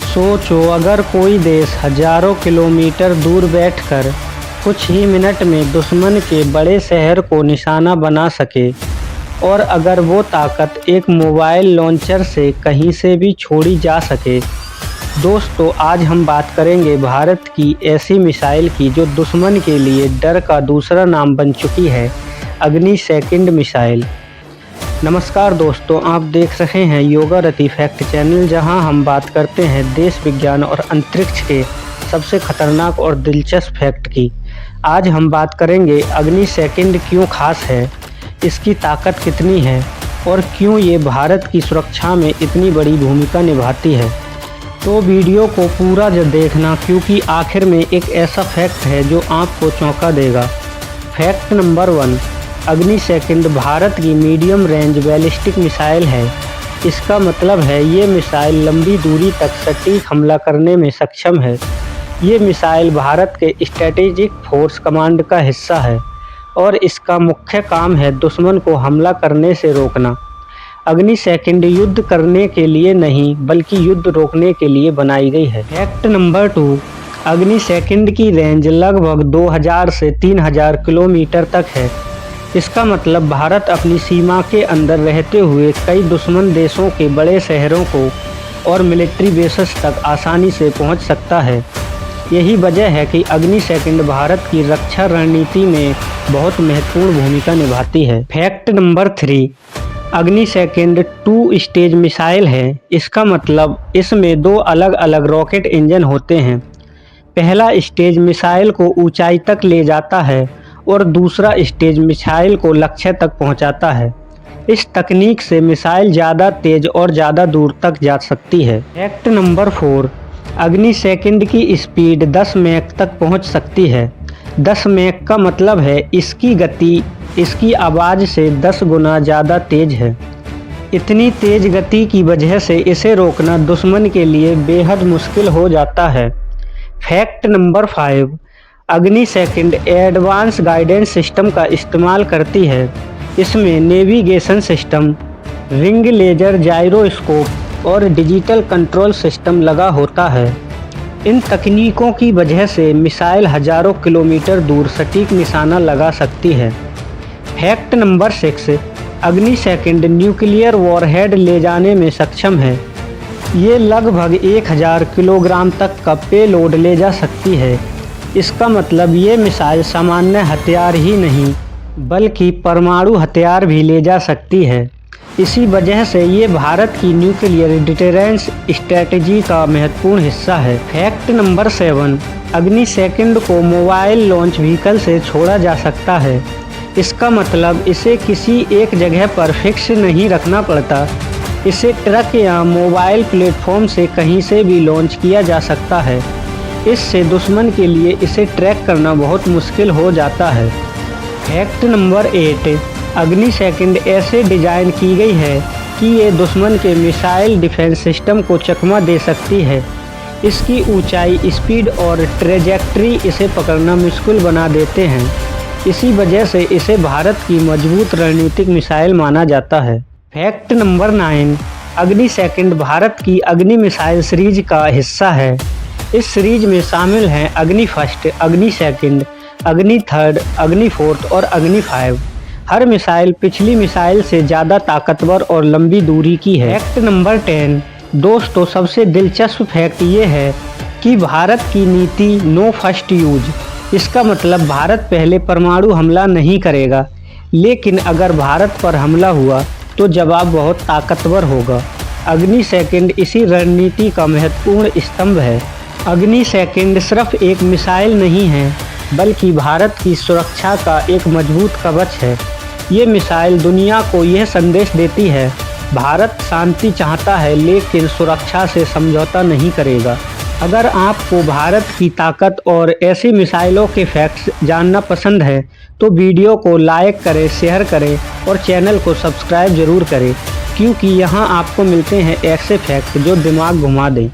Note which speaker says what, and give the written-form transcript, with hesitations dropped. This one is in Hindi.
Speaker 1: सोचो अगर कोई देश हजारों किलोमीटर दूर बैठकर कुछ ही मिनट में दुश्मन के बड़े शहर को निशाना बना सके, और अगर वो ताकत एक मोबाइल लॉन्चर से कहीं से भी छोड़ी जा सके। दोस्तों, आज हम बात करेंगे भारत की ऐसी मिसाइल की जो दुश्मन के लिए डर का दूसरा नाम बन चुकी है, अग्नि सेकंड मिसाइल। नमस्कार दोस्तों, आप देख रहे हैं योगा रति फैक्ट चैनल, जहां हम बात करते हैं देश, विज्ञान और अंतरिक्ष के सबसे खतरनाक और दिलचस्प फैक्ट की। आज हम बात करेंगे अग्नि सेकंड क्यों खास है, इसकी ताकत कितनी है और क्यों ये भारत की सुरक्षा में इतनी बड़ी भूमिका निभाती है। तो वीडियो को पूरा देखना, क्योंकि आखिर में एक ऐसा फैक्ट है जो आपको चौंका देगा। फैक्ट नंबर 1, अग्नि सेकंड भारत की मीडियम रेंज बैलिस्टिक मिसाइल है। इसका मतलब है ये मिसाइल लंबी दूरी तक सटीक हमला करने में सक्षम है। ये मिसाइल भारत के स्ट्रेटेजिक फोर्स कमांड का हिस्सा है और इसका मुख्य काम है दुश्मन को हमला करने से रोकना। अग्नि सेकंड युद्ध करने के लिए नहीं, बल्कि युद्ध रोकने के लिए बनाई गई है। फैक्ट नंबर 2, अग्नि सेकंड की रेंज लगभग 2000 से 3000 किलोमीटर तक है। इसका मतलब भारत अपनी सीमा के अंदर रहते हुए कई दुश्मन देशों के बड़े शहरों को और मिलिट्री बेसेस तक आसानी से पहुंच सकता है। यही वजह है कि अग्नि सेकंड भारत की रक्षा रणनीति में बहुत महत्वपूर्ण भूमिका निभाती है। फैक्ट नंबर 3, अग्नि सेकंड 2 स्टेज मिसाइल है। इसका मतलब इसमें 2 अलग अलग रॉकेट इंजन होते हैं। पहला स्टेज मिसाइल को ऊंचाई तक ले जाता है और दूसरा स्टेज मिसाइल को लक्ष्य तक पहुंचाता है। इस तकनीक से मिसाइल ज़्यादा तेज और ज़्यादा दूर तक जा सकती है। फैक्ट नंबर 4, अग्नि सेकंड की स्पीड 10 मैक तक पहुंच सकती है। 10 मैक का मतलब है इसकी गति इसकी आवाज़ से 10 गुना ज़्यादा तेज है। इतनी तेज गति की वजह से इसे रोकना दुश्मन के लिए बेहद मुश्किल हो जाता है। फैक्ट नंबर 5, अग्नि सेकंड एडवांस गाइडेंस सिस्टम का इस्तेमाल करती है। इसमें navigation system, ring laser gyroscope और डिजिटल कंट्रोल सिस्टम लगा होता है। इन तकनीकों की वजह से मिसाइल हजारों किलोमीटर दूर सटीक निशाना लगा सकती है। फैक्ट नंबर 6, अग्नि सेकंड न्यूक्लियर वॉरहेड ले जाने में सक्षम है। ये लगभग 1000 किलोग्राम तक का पेलोड ले जा सकती है। इसका मतलब ये मिसाइल सामान्य हथियार ही नहीं, बल्कि परमाणु हथियार भी ले जा सकती है। इसी वजह से ये भारत की न्यूक्लियर डिटेरेंस स्ट्रेटजी का महत्वपूर्ण हिस्सा है। फैक्ट नंबर 7, अग्नि सेकंड को मोबाइल लॉन्च व्हीकल से छोड़ा जा सकता है। इसका मतलब इसे किसी एक जगह पर फिक्स नहीं रखना पड़ता। इसे ट्रक या मोबाइल प्लेटफॉर्म से कहीं से भी लॉन्च किया जा सकता है। इससे दुश्मन के लिए इसे ट्रैक करना बहुत मुश्किल हो जाता है। फैक्ट नंबर 8, अग्नि सेकंड ऐसे डिज़ाइन की गई है कि ये दुश्मन के मिसाइल डिफेंस सिस्टम को चकमा दे सकती है। इसकी ऊंचाई, स्पीड और ट्रेजेक्ट्री इसे पकड़ना मुश्किल बना देते हैं। इसी वजह से इसे भारत की मजबूत रणनीतिक मिसाइल माना जाता है। फैक्ट नंबर 9, अग्नि सेकंड भारत की अग्नि मिसाइल सीरीज का हिस्सा है। इस सीरीज में शामिल हैं अग्नि फर्स्ट, अग्नि सेकंड, अग्नि थर्ड, अग्नि फोर्थ और अग्नि 5। हर मिसाइल पिछली मिसाइल से ज़्यादा ताकतवर और लंबी दूरी की है। फैक्ट नंबर 10, दोस्तों सबसे दिलचस्प फैक्ट ये है कि भारत की नीति नो फर्स्ट यूज। इसका मतलब भारत पहले परमाणु हमला नहीं करेगा, लेकिन अगर भारत पर हमला हुआ तो जवाब बहुत ताकतवर होगा। अग्नि सेकंड इसी रणनीति का महत्वपूर्ण स्तंभ है। अग्नि सेकंड सिर्फ एक मिसाइल नहीं है, बल्कि भारत की सुरक्षा का एक मजबूत कवच है। ये मिसाइल दुनिया को यह संदेश देती है, भारत शांति चाहता है लेकिन सुरक्षा से समझौता नहीं करेगा। अगर आपको भारत की ताकत और ऐसी मिसाइलों के फैक्ट्स जानना पसंद है तो वीडियो को लाइक करें, शेयर करें और चैनल को सब्सक्राइब ज़रूर करें, क्योंकि यहाँ आपको मिलते हैं ऐसे फैक्ट जो दिमाग घुमा दें।